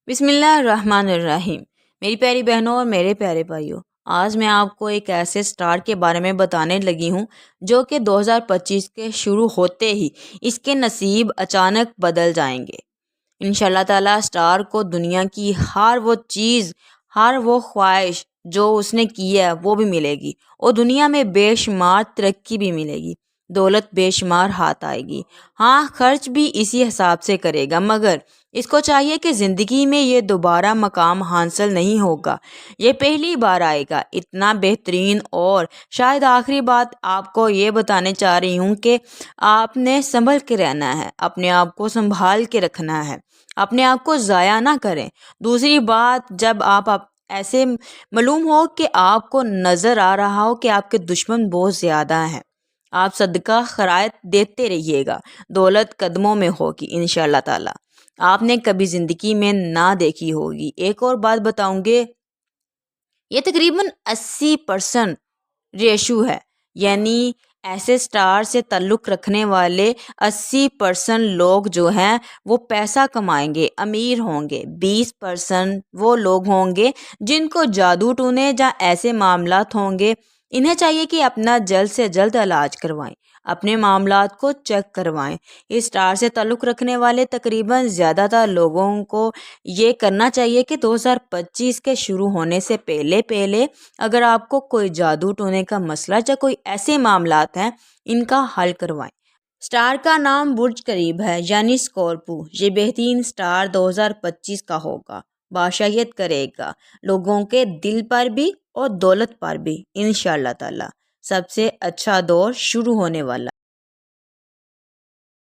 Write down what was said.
بسم اللہ الرحمن الرحیم۔ میری پیاری بہنوں اور میرے پیارے بھائیوں، آج میں آپ کو ایک ایسے سٹار کے بارے میں بتانے لگی ہوں جو کہ 2025 کے شروع ہوتے ہی اس کے نصیب اچانک بدل جائیں گے۔ انشاءاللہ تعالیٰ سٹار کو دنیا کی ہر وہ چیز، ہر وہ خواہش جو اس نے کی ہے وہ بھی ملے گی، اور دنیا میں بے شمار ترقی بھی ملے گی، دولت بے شمار ہاتھ آئے گی۔ ہاں، خرچ بھی اسی حساب سے کرے گا، مگر اس کو چاہیے کہ زندگی میں یہ دوبارہ مقام حاصل نہیں ہوگا، یہ پہلی بار آئے گا۔ اتنا بہترین اور شاید آخری بات آپ کو یہ بتانے چاہ رہی ہوں کہ آپ نے سنبھل کے رہنا ہے، اپنے آپ کو سنبھال کے رکھنا ہے، اپنے آپ کو ضائع نہ کریں۔ دوسری بات، جب آپ ایسے معلوم ہو کہ آپ کو نظر آ رہا ہو کہ آپ کے دشمن بہت زیادہ ہیں، آپ صدقہ خیرات دیتے رہیے گا، دولت قدموں میں ہوگی انشاءاللہ تعالی، آپ نے کبھی زندگی میں نہ دیکھی ہوگی۔ ایک اور بات بتاؤں گے، یہ تقریباً 80% ریشو ہے، یعنی ایسے سٹار سے تعلق رکھنے والے 80% لوگ جو ہیں وہ پیسہ کمائیں گے، امیر ہوں گے۔ 20% وہ لوگ ہوں گے جن کو جادو ٹونے یا ایسے معاملات ہوں گے، انہیں چاہیے کہ اپنا جلد سے جلد علاج کروائیں، اپنے معاملات کو چیک کروائیں۔ اس سٹار سے تعلق رکھنے والے تقریباً زیادہ تر لوگوں کو یہ کرنا چاہیے کہ 2025 کے شروع ہونے سے پہلے اگر آپ کو کوئی جادو ٹونے کا مسئلہ یا کوئی ایسے معاملات ہیں، ان کا حل کروائیں۔ سٹار کا نام برج قریب ہے، یعنی اسکورپو۔ یہ بہترین سٹار 2025 کا ہوگا، بادشاہیت کرے گا لوگوں کے دل پر بھی اور دولت پر بھی انشاءاللہ تعالی۔ سب سے اچھا دور شروع ہونے والا